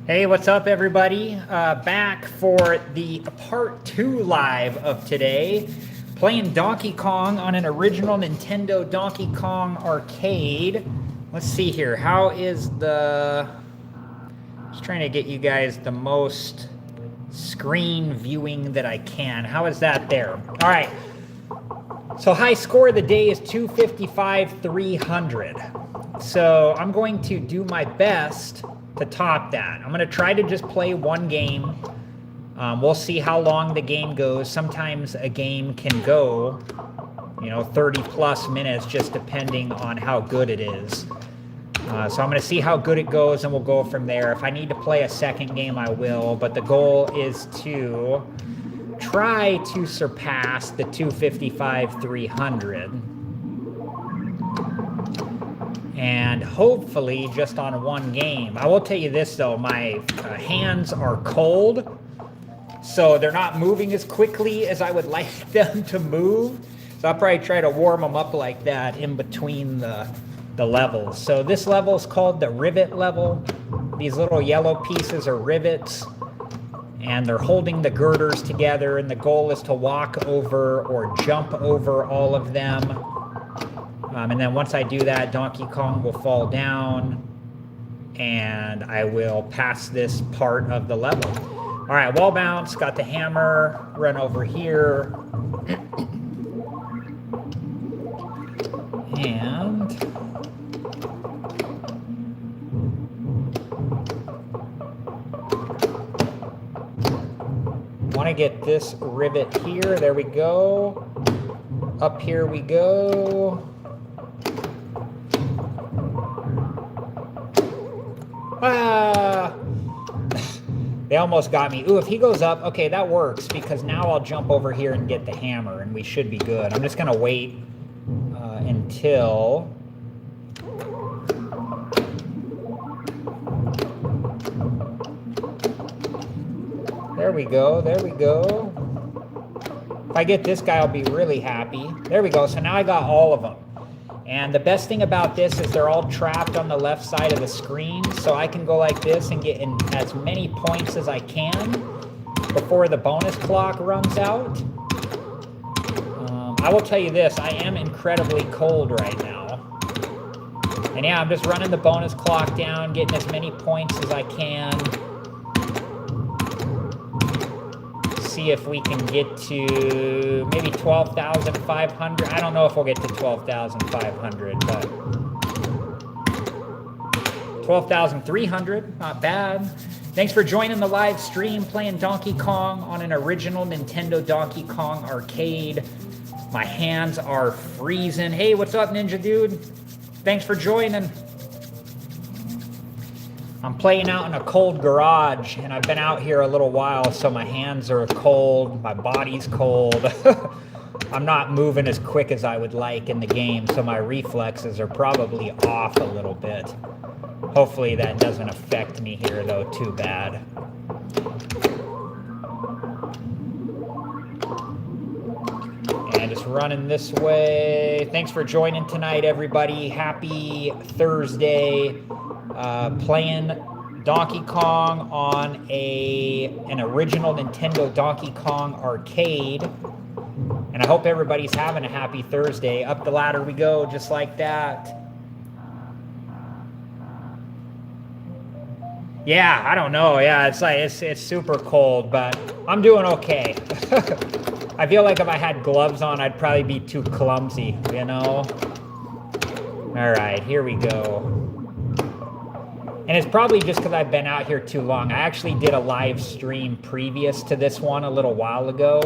Hey, what's up, everybody? Back for the part 2 live of today. Playing Donkey Kong on an original Nintendo Donkey Kong arcade. Let's see here. How is the... Just trying to get you guys the most screen viewing that I can. How is that there? All right. So high score of the day is 255, 300. So I'm going to do my best to top that. I'm going to try to just play one game. We'll see how long the game goes. Sometimes a game can go, 30 plus minutes, just depending on how good it is. So I'm going to see how good it goes, and we'll go from there. If I need to play a second game, I will. But the goal is to try to surpass the 255, 300. And hopefully just on one game. I will tell you this, though. My hands are cold, so they're not moving as quickly as I would like them to move. So I'll probably try to warm them up like that in between the levels. So this level is called the rivet level. These little yellow pieces are rivets, and they're holding the girders together, and the goal is to walk over or jump over all of them. And then once I do that, Donkey Kong will fall down, and I will pass this part of the level. All right, wall bounce, got the hammer, run over here. And want to get this rivet here. There we go. Up here we go. Ah! They almost got me. Ooh, if he goes up, okay, that works, because now I'll jump over here and get the hammer, and we should be good. I'm just going to wait until... There we go, there we go. If I get this guy, I'll be really happy. There we go, so now I got all of them. And the best thing about this is they're all trapped on the left side of the screen, so I can go like this and get in as many points as I can before the bonus clock runs out. I will tell you this, I am incredibly cold right now. And yeah, I'm just running the bonus clock down, getting as many points as I can. See if we can get to maybe 12,500. I don't know if we'll get to 12,500, but 12,300, not bad. Thanks for joining the live stream, playing Donkey Kong on an original Nintendo Donkey Kong arcade. My hands are freezing. Hey, what's up, Ninja Dude? Thanks for joining. I'm playing out in a cold garage, and I've been out here a little while, so my hands are cold, my body's cold. I'm not moving as quick as I would like in the game, so my reflexes are probably off a little bit. Hopefully that doesn't affect me here, though, too bad. And just running this way. Thanks for joining tonight, everybody. Happy Thursday. Playing Donkey Kong on an original Nintendo Donkey Kong arcade. And I hope everybody's having a happy Thursday. Up the ladder we go, just like that. Yeah, I don't know. Yeah, it's super cold, but I'm doing okay. I feel like if I had gloves on, I'd probably be too clumsy, All right, here we go. And it's probably just because I've been out here too long. I actually did a live stream previous to this one a little while ago.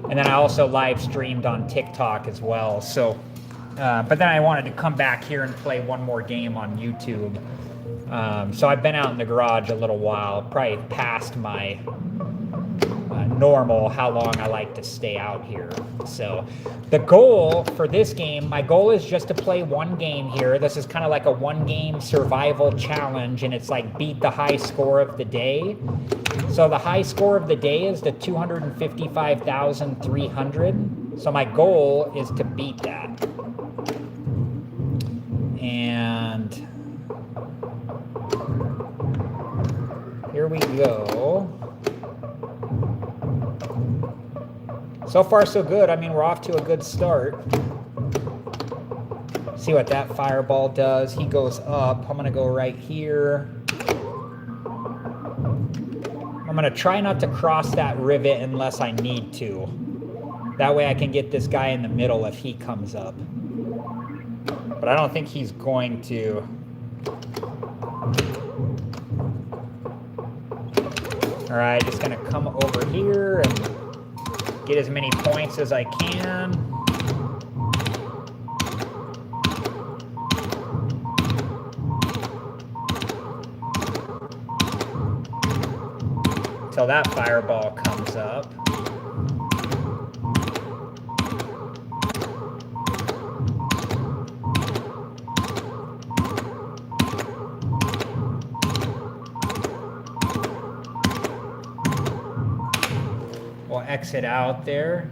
And then I also live streamed on TikTok as well. So, but then I wanted to come back here and play one more game on YouTube. So I've been out in the garage a little while, probably past my normal, how long I like to stay out here. So the goal for this game, my goal is just to play one game here. This is kind of like a one-game survival challenge, and it's like beat the high score of the day. So the high score of the day is the 255,300. So my goal is to beat that. And go. So far, so good. I mean, we're off to a good start. See what that fireball does. He goes up. I'm going to go right here. I'm going to try not to cross that rivet unless I need to. That way I can get this guy in the middle if he comes up. But I don't think he's going to. All right, just going to come over here and get as many points as I can. Until that fireball comes up. We'll exit out there.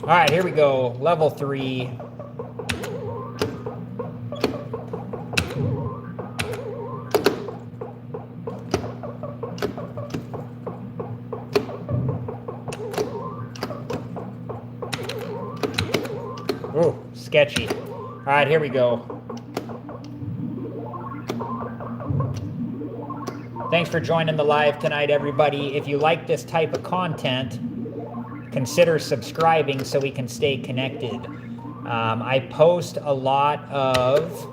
All right, here we go. Level 3. Ooh, sketchy. All right, here we go. Thanks for joining the live tonight, everybody. If you like this type of content, consider subscribing so we can stay connected. I post a lot of,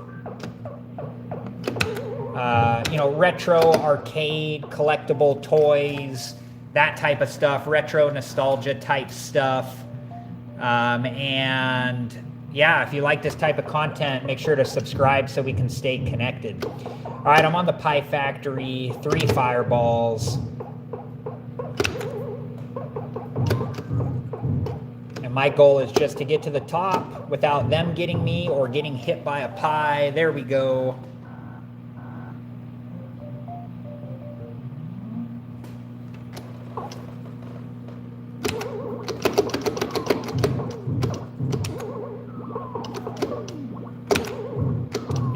retro arcade, collectible toys, that type of stuff, retro nostalgia type stuff. And yeah, if you like this type of content, make sure to subscribe so we can stay connected. All right, I'm on the Pie Factory, 3 fireballs. My goal is just to get to the top without them getting me or getting hit by a pie. There we go.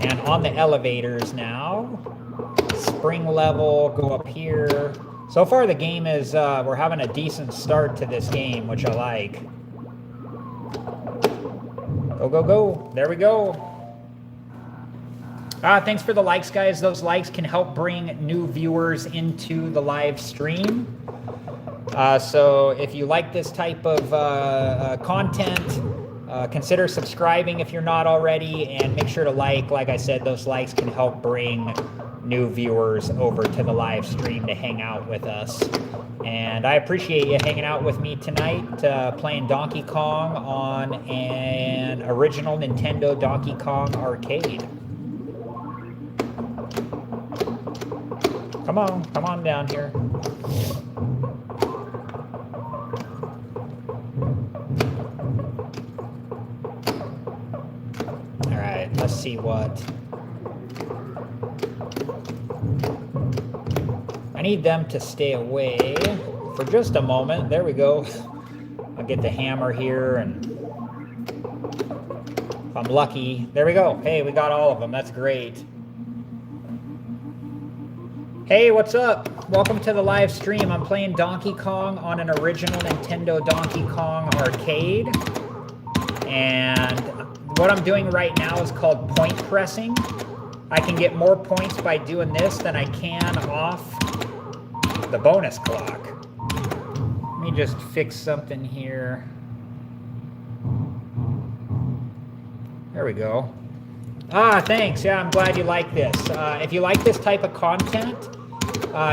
And on the elevators now. Spring level, go up here. So far the game is, we're having a decent start to this game, which I like. Go, go, go. There we go. Thanks for the likes, guys. Those likes can help bring new viewers into the live stream. So if you like this type of content, consider subscribing if you're not already, and make sure to like I said, those likes can help bring new viewers over to the live stream to hang out with us. And I appreciate you hanging out with me tonight, playing Donkey Kong on an original Nintendo Donkey Kong arcade. Come on down here. All right, let's see what. I need them to stay away for just a moment. There we go. I'll get the hammer here, and if I'm lucky, there we go. Hey, we got all of them. That's great. Hey, what's up? Welcome to the live stream. I'm playing Donkey Kong on an original Nintendo Donkey Kong arcade. And what I'm doing right now is called point pressing. I can get more points by doing this than I can off the bonus clock. Let me just fix something here. There we go. Thanks. Yeah, I'm glad you like this. If you like this type of content,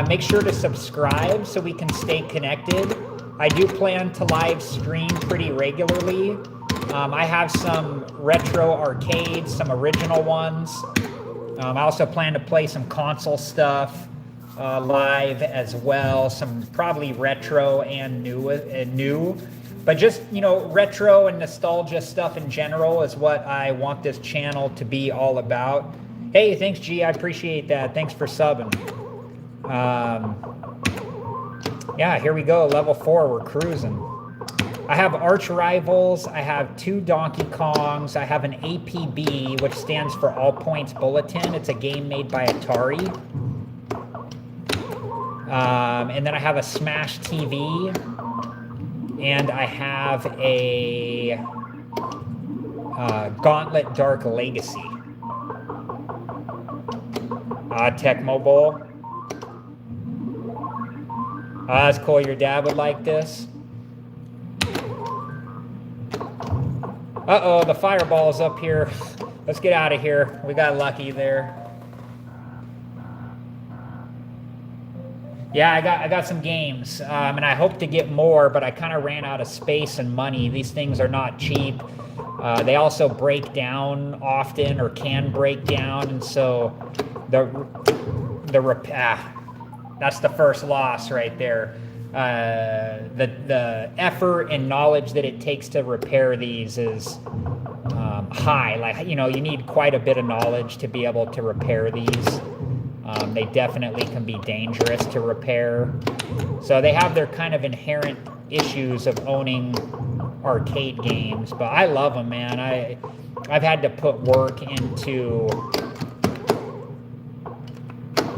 make sure to subscribe so we can stay connected. I do plan to live stream pretty regularly. I have some retro arcades, some original ones. I also plan to play some console stuff live as well, some probably retro and new. But just, retro and nostalgia stuff in general is what I want this channel to be all about. Hey, thanks, G. I appreciate that. Thanks for subbing. Yeah, here we go. Level 4, we're cruising. I have Arch Rivals. I have 2 Donkey Kongs. I have an APB, which stands for All Points Bulletin. It's a game made by Atari. And then I have a Smash TV. And I have a Gauntlet Dark Legacy. Tecmo Bowl. That's cool. Your dad would like this. Uh-oh, the fireball's up here. Let's get out of here. We got lucky there. Yeah, I got some games, and I hope to get more, but I kind of ran out of space and money. These things are not cheap. They also break down often, or can break down, and so that's the first loss right there. The effort and knowledge that it takes to repair these is high. Like, you know, you need quite a bit of knowledge to be able to repair these. They definitely can be dangerous to repair. So they have their kind of inherent issues of owning arcade games, but I love them, man. I've had to put work into...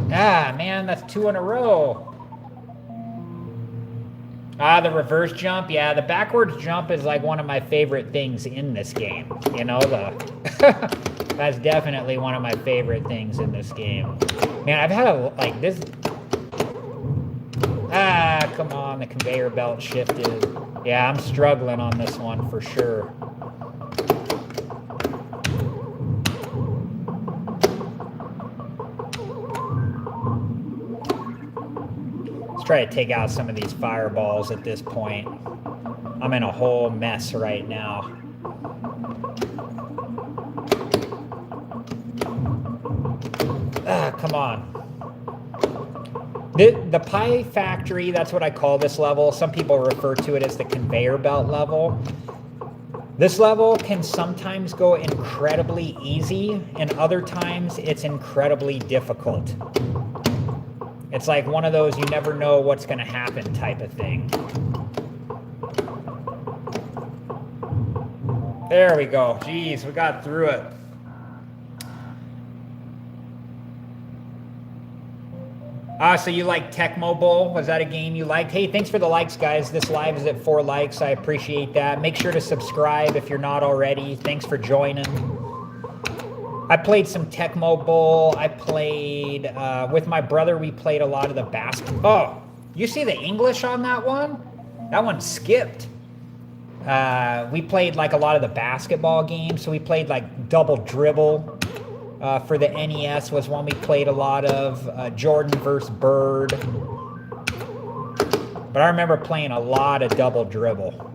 man, that's 2 in a row. The reverse jump. Yeah, the backwards jump is like one of my favorite things in this game. You know, that's definitely one of my favorite things in this game. Man, I've had like this... come on, the conveyor belt shifted. Yeah, I'm struggling on this one for sure. Let's try to take out some of these fireballs at this point. I'm in a whole mess right now. Come on. The Pie Factory, that's what I call this level. Some people refer to it as the conveyor belt level. This level can sometimes go incredibly easy, and other times it's incredibly difficult. It's like one of those you never know what's going to happen type of thing. There we go. Jeez, we got through it. So you like Tecmo Bowl? Was that a game you liked? Hey, thanks for the likes, guys. This live is at 4 likes. I appreciate that. Make sure to subscribe if you're not already. Thanks for joining. I played some Tecmo Bowl. I played, with my brother, we played a lot of the basketball. Oh, you see the English on that one? That one skipped. We played like a lot of the basketball games. So we played like Double Dribble. For the NES was one we played a lot of. Jordan vs. Bird. But I remember playing a lot of Double Dribble.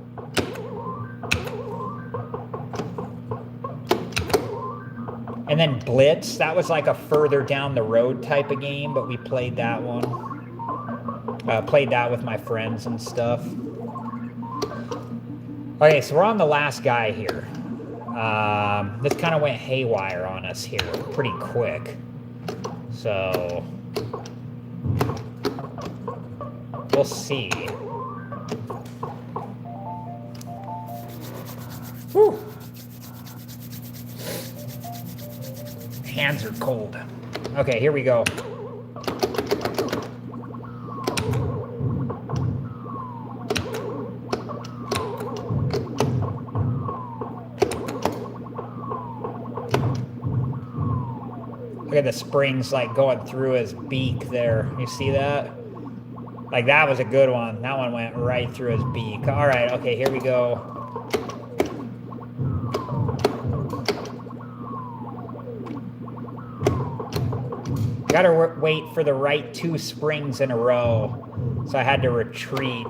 And then Blitz, that was like a further down the road type of game, but we played that one. Played that with my friends and stuff. Okay, so we're on the last guy here. This kind of went haywire on us here pretty quick. So, we'll see. Whew. Hands are cold. Okay, here we go. Look at the springs like going through his beak there. You see that? Like that was a good one. That one went right through his beak. All right, okay, here we go. Gotta wait for the right 2 springs in a row. So I had to retreat.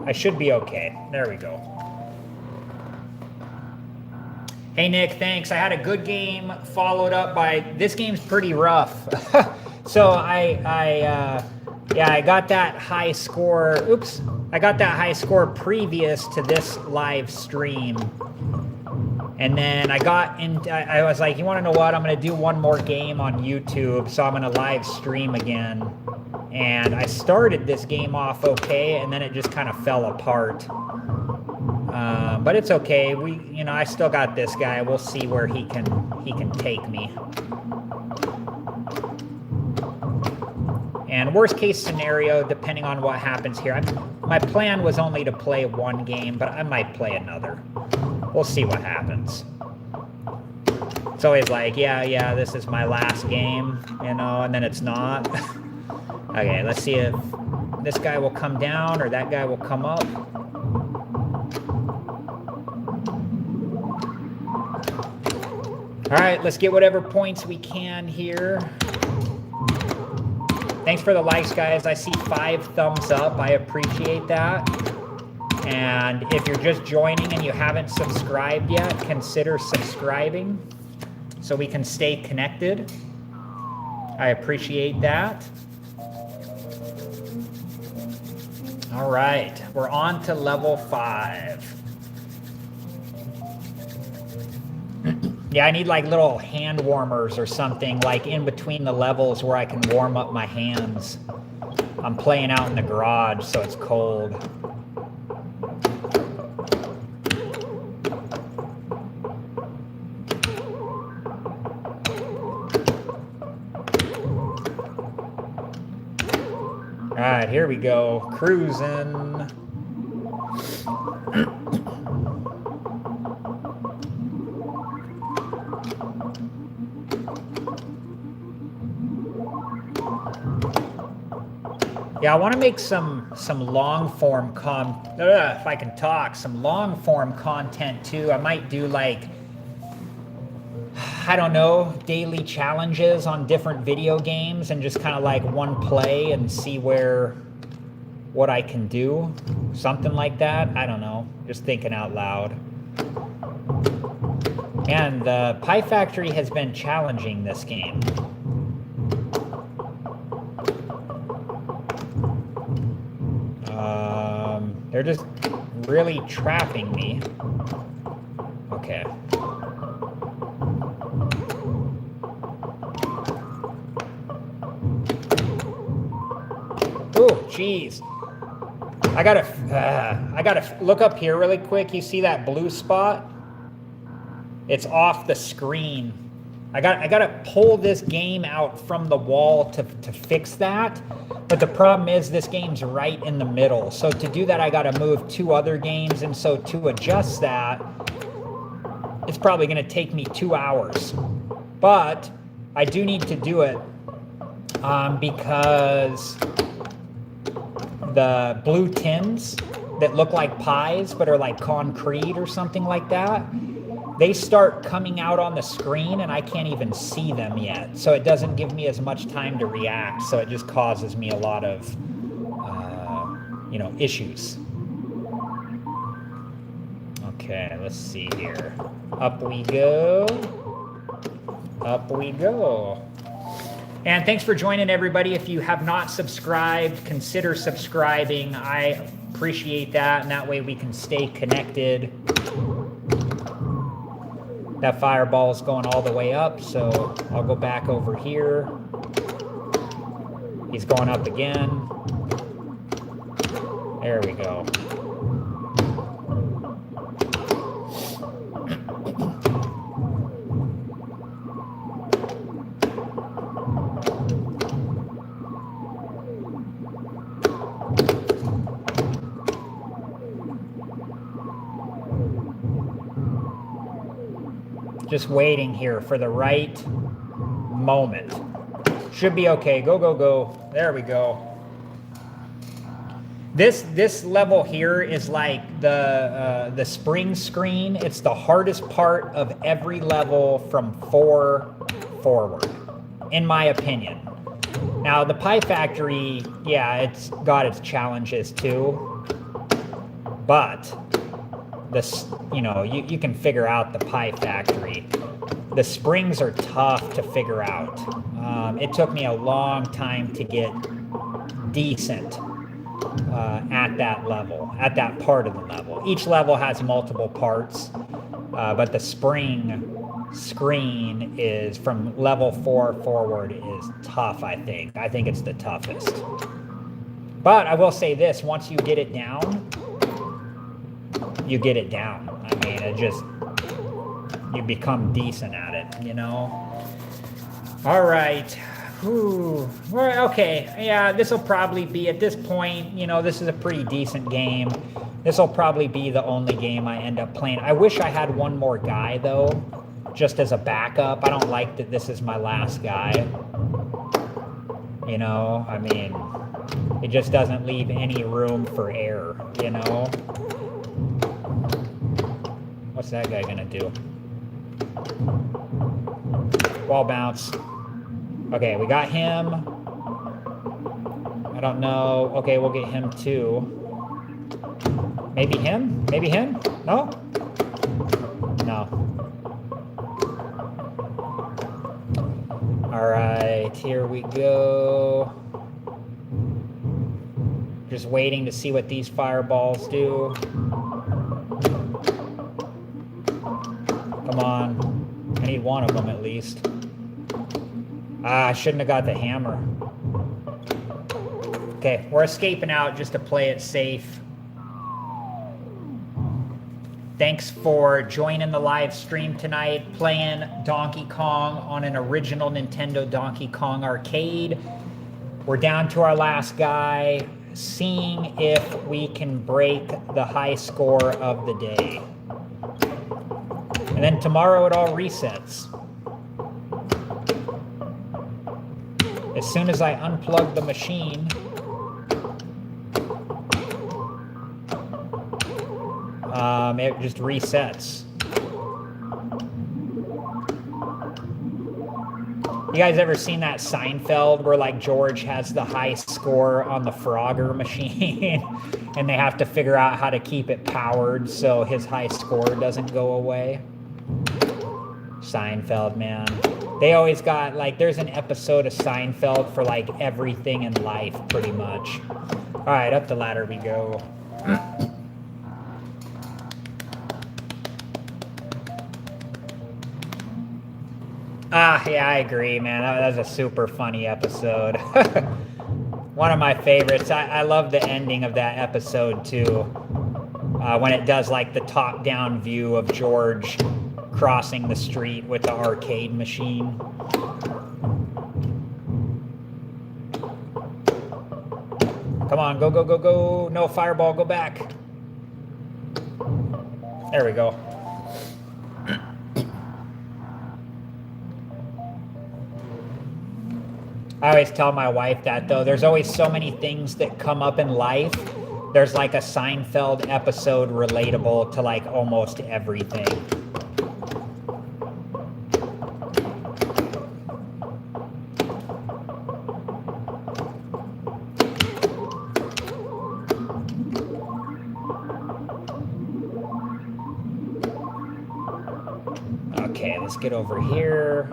I should be okay. There we go. Hey Nick, thanks. I had a good game followed up by, this game's pretty rough. So I got that high score. Oops. I got that high score previous to this live stream. And then I was like, you want to know what? I'm going to do one more game on YouTube, so I'm going to live stream again. And I started this game off okay, and then it just kind of fell apart. But it's okay. I still got this guy. We'll see where he can take me. And worst case scenario, depending on what happens here, my plan was only to play one game, but I might play another. We'll see what happens. It's always like, yeah, this is my last game, and then it's not. Okay, let's see if this guy will come down or that guy will come up. All right, let's get whatever points we can here. Thanks for the likes, guys. I see 5 thumbs up. I appreciate that. And if you're just joining and you haven't subscribed yet, consider subscribing so we can stay connected. I appreciate that. All right, we're on to level 5. Yeah, I need like little hand warmers or something like in between the levels where I can warm up my hands. I'm playing out in the garage, so it's cold. All right, here we go, cruising. Yeah, I want to make some long form if I can talk, some long form content too. I might do like, I don't know, daily challenges on different video games and just kind of like one play and see what I can do. Something like that. I don't know. Just thinking out loud. And the Pie Factory has been challenging this game. They're just really trapping me. Okay. Oh, jeez. I gotta look up here really quick. You see that blue spot? It's off the screen. I gotta pull this game out from the wall to fix that. But the problem is this game's right in the middle. So to do that, I gotta move 2 other games. And so to adjust that, it's probably gonna take me 2 hours. But I do need to do it because the blue tins that look like pies but are like concrete or something like that, they start coming out on the screen and I can't even see them yet. So it doesn't give me as much time to react. So it just causes me a lot of, issues. Okay, let's see here. Up we go. Up we go. And thanks for joining, everybody. If you have not subscribed, consider subscribing. I appreciate that, and that way we can stay connected. That fireball is going all the way up, so I'll go back over here. He's going up again. There we go. Just waiting here for the right moment. Should be okay. Go, go, go. There we go. This level here is like the spring screen. It's the hardest part of every level from 4 forward, in my opinion. Now the Pie Factory, yeah, it's got its challenges too, but this, you can figure out the Pie Factory. The springs are tough to figure out. It took me a long time to get decent at that level, at that part of the level. Each level has multiple parts, but the spring screen is from level 4 forward is tough, I think. I think it's the toughest. But I will say this, once you get it down, you get it down. I mean, it just, you become decent at it, you know? All right. Whew. Okay, yeah, this will probably be, at this point, you know, this is a pretty decent game. This will probably be the only game I end up playing. I wish I had one more guy, though, just as a backup. I don't like that this is my last guy. You know, I mean, it just doesn't leave any room for error, you know? What's that guy gonna do? Wall bounce. Okay, we got him. I don't know. Okay, we'll get him too. Maybe him? Maybe him? No? No. All right, here we go. Just waiting to see what these fireballs do. Come on. I need one of them at least. Ah, I shouldn't have got the hammer. Okay, we're escaping out just to play it safe. Thanks for joining the live stream tonight, playing Donkey Kong on an original Nintendo Donkey Kong arcade. We're down to our last guy, seeing if we can break the high score of the day. And then tomorrow it all resets. As soon as I unplug the machine, it just resets. You guys ever seen that Seinfeld where like George has the high score on the Frogger machine and they have to figure out how to keep it powered so his high score doesn't go away? Seinfeld, man. They always got, like, there's an episode of Seinfeld for, like, everything in life, pretty much. All right, up the ladder we go. Yeah, I agree, man. That was a super funny episode. One of my favorites. I love the ending of that episode, too. When it does, like, the top-down view of George crossing the street with the arcade machine. Come on, go, go, go, go. No, fireball, go back. There we go. I always tell my wife that, though. There's always so many things that come up in life. There's like a Seinfeld episode relatable to like almost everything. Okay, let's get over here.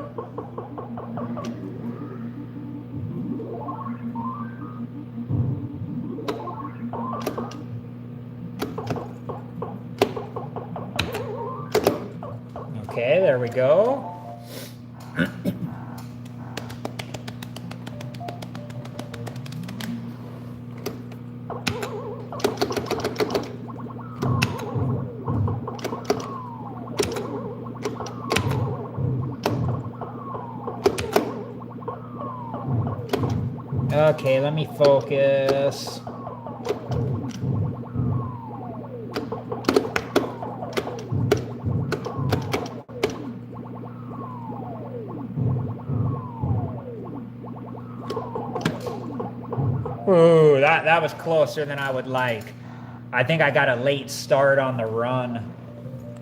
Okay, there we go. Okay, let me focus. Ooh, that was closer than I would like. I think I got a late start on the run.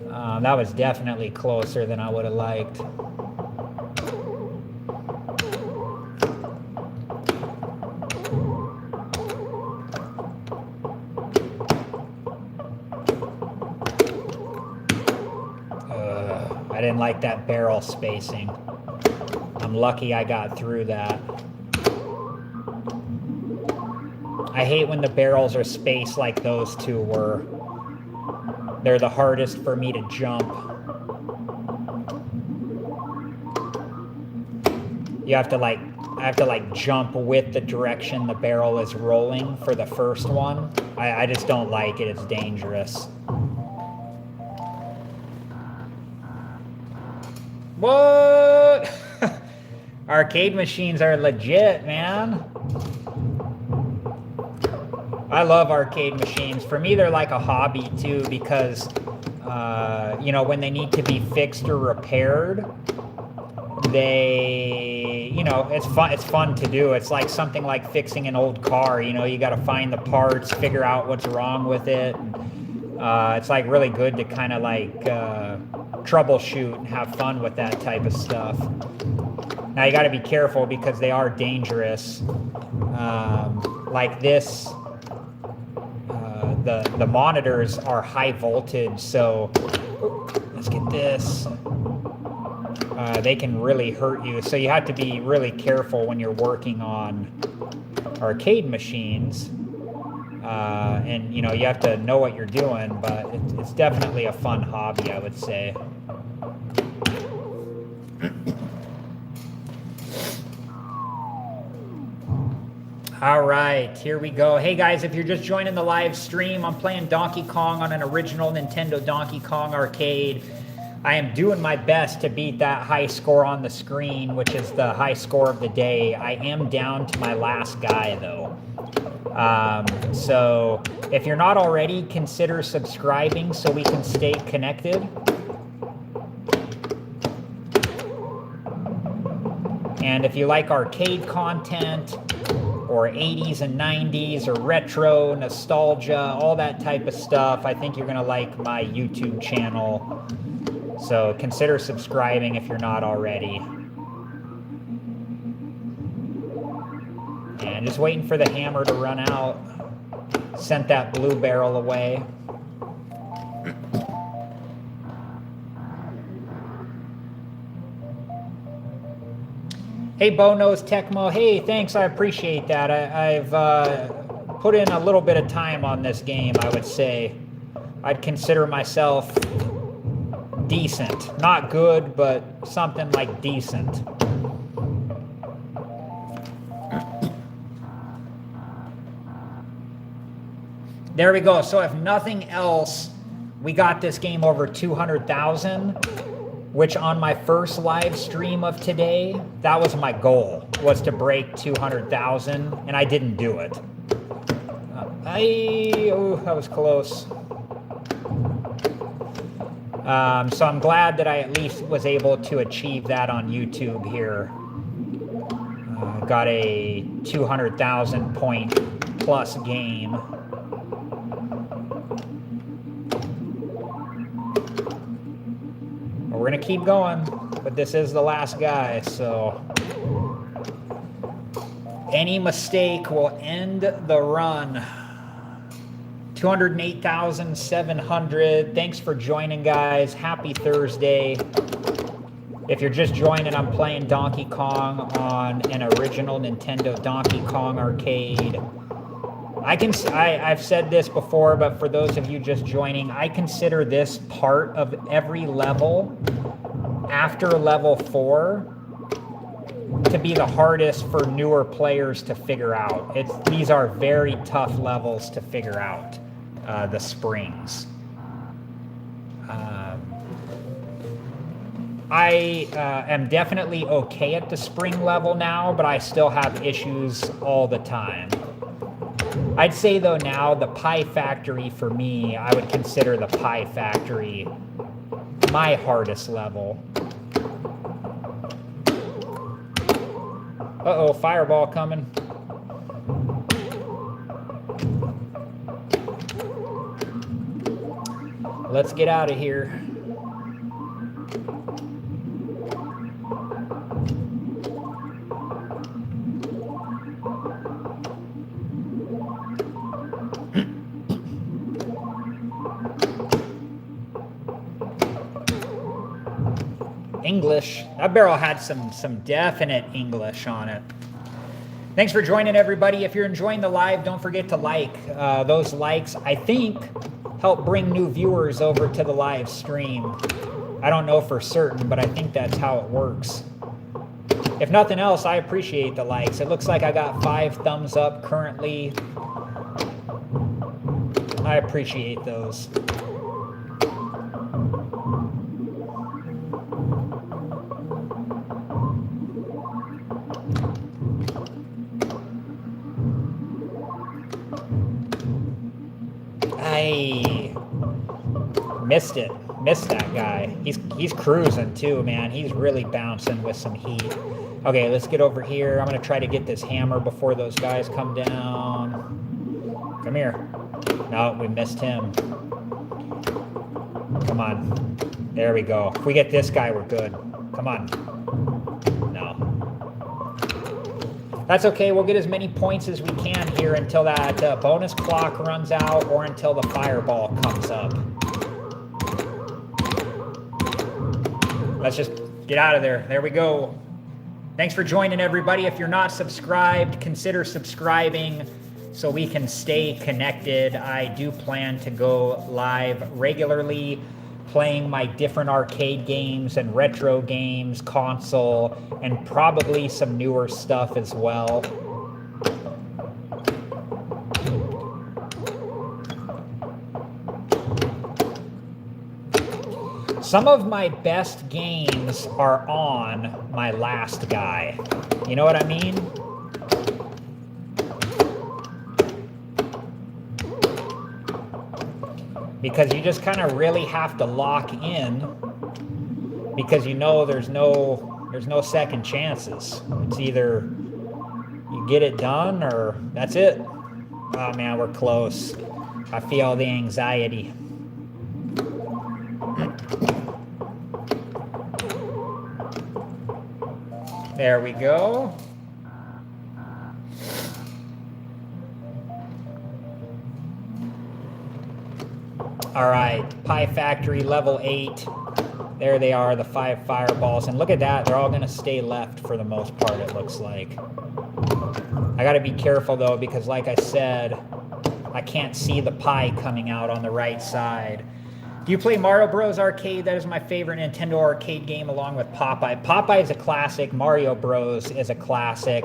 That was definitely closer than I would have liked. I didn't like that barrel spacing. I'm lucky I got through that. I hate when the barrels are spaced like those two were. They're the hardest for me to jump. You have to like, I have to like jump with the direction the barrel is rolling for the first one. I just don't like it. It's dangerous. What? Arcade machines are legit, man. I love arcade machines. For me, they're like a hobby too, because you know, when they need to be fixed or repaired, they, you know, it's fun to do. It's like something like fixing an old car. You know, you got to find the parts, figure out what's wrong with it. It's like really good to kind of like troubleshoot and have fun with that type of stuff. Now you got to be careful because they are dangerous. Like this, the monitors are high voltage, so let's get this. They can really hurt you, so you have to be really careful when you're working on arcade machines. And you know, you have to know what you're doing, but it's definitely a fun hobby, I would say. All right, here we go. Hey guys, if you're just joining the live stream, I'm playing Donkey Kong on an original Nintendo Donkey Kong arcade. I am doing my best to beat that high score on the screen, which is the high score of the day. I am down to my last guy though. So if you're not already, consider subscribing so we can stay connected. And if you like arcade content, or 80s and 90s, or retro, nostalgia, all that type of stuff, I think you're gonna like my YouTube channel. So consider subscribing if you're not already. And just waiting for the hammer to run out. Sent that blue barrel away. Hey, Bo-Nose Tecmo. Hey, thanks. I appreciate that. I've put in a little bit of time on this game, I would say. I'd consider myself decent. Not good, but something like decent. There we go. So if nothing else, we got this game over 200,000. Which on my first live stream of today, that was my goal, was to break 200,000, and I didn't do it. Oh, that was close. So I'm glad that I at least was able to achieve that on YouTube here. Got a 200,000 point plus game. We're gonna keep going, but this is the last guy, so any mistake will end the run. 208,700. Thanks for joining, guys. Happy Thursday. If you're just joining, I'm playing Donkey Kong on an original Nintendo Donkey Kong arcade. I've said this before, but for those of you just joining, I consider this part of every level after level 4 to be the hardest for newer players to figure out. These are very tough levels to figure out, the springs. I am definitely okay at the spring level now, but I still have issues all the time. I'd say, though, now the Pie Factory, for me, I would consider the Pie Factory my hardest level. Uh-oh, fireball coming. Let's get out of here. English. That barrel had some definite English on it. Thanks for joining, everybody. If you're enjoying the live, don't forget to like. Those likes, I think, help bring new viewers over to the live stream. I don't know for certain, but I think that's how it works. If nothing else, I appreciate the likes. It looks like I got 5 thumbs up currently. I appreciate those. I missed it. Missed that guy. He's cruising too, man. He's really bouncing with some heat. Okay, let's get over here. I'm gonna try to get this hammer before those guys come down. Come here. No, we missed him. Come on. There we go. If we get this guy, we're good. Come on. No. That's okay. We'll get as many points as we can here until that bonus clock runs out or until the fireball comes up. Let's just get out of there. There we go. Thanks for joining, everybody. If you're not subscribed, consider subscribing so we can stay connected. I do plan to go live regularly, playing my different arcade games and retro games, console, and probably some newer stuff as well. Some of my best games are on my last guy. You know what I mean? Because you just kind of really have to lock in, because you know there's no second chances. It's either you get it done or that's it. Oh man, we're close. I feel the anxiety. There we go. All right, Pie Factory level 8. There they are, the 5 fireballs. And look at that, they're all gonna stay left for the most part, it looks like. I gotta be careful though, because like I said, I can't see the pie coming out on the right side. Do you play Mario Bros. Arcade? That is my favorite Nintendo arcade game along with Popeye. Popeye is a classic. Mario Bros. Is a classic.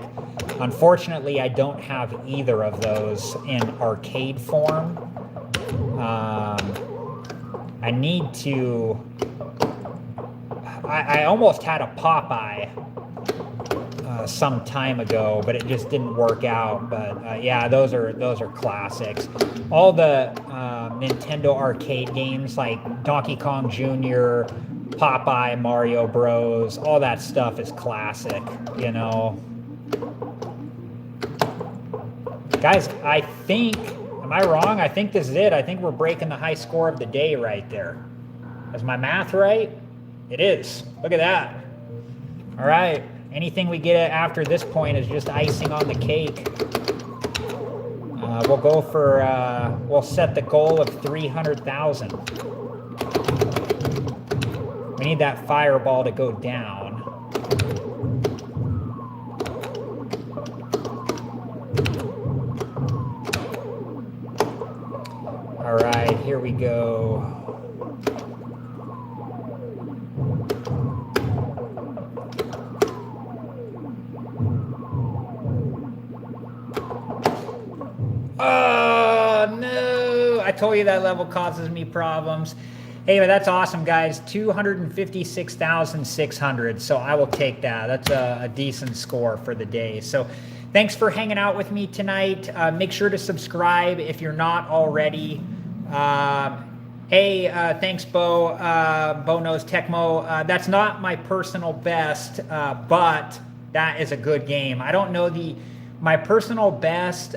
Unfortunately, I don't have either of those in arcade form. I need to... I almost had a Popeye some time ago, but it just didn't work out. But yeah, those are classics. All the Nintendo arcade games like Donkey Kong Jr., Popeye, Mario Bros., all that stuff is classic, you know. Guys, I think, am I wrong? I think this is it. I think we're breaking the high score of the day right there. Is my math right? It is. Look at that. All right. Anything we get after this point is just icing on the cake. We'll go for, we'll set the goal of 300,000. We need that fireball to go down. All right, here we go. Oh, no. I told you that level causes me problems. Hey, but that's awesome, guys. 256,600. So I will take that. That's a decent score for the day. So thanks for hanging out with me tonight. Make sure to subscribe if you're not already. Hey, thanks, Bo. Bo knows Tecmo. That's not my personal best, but that is a good game. I don't know my personal best.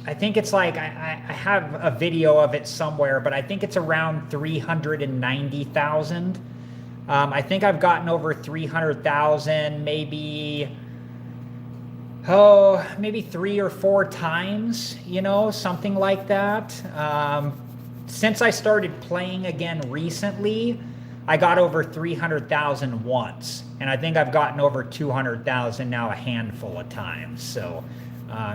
I think it's like, I have a video of it somewhere, but I think it's around 390,000. I think I've gotten over 300,000 maybe 3 or 4 times, you know, something like that. Since I started playing again recently, I got over 300,000 once, and I think I've gotten over 200,000 now a handful of times. So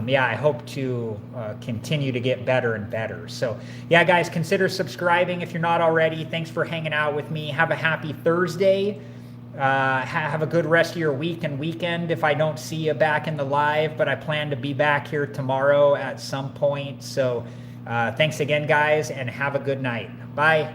yeah, I hope to continue to get better and better. So yeah, guys, consider subscribing if you're not already. Thanks for hanging out with me. Have a happy Thursday. Have a good rest of your week and weekend if I don't see you back in the live, but I plan to be back here tomorrow at some point. So thanks again, guys, and have a good night. Bye.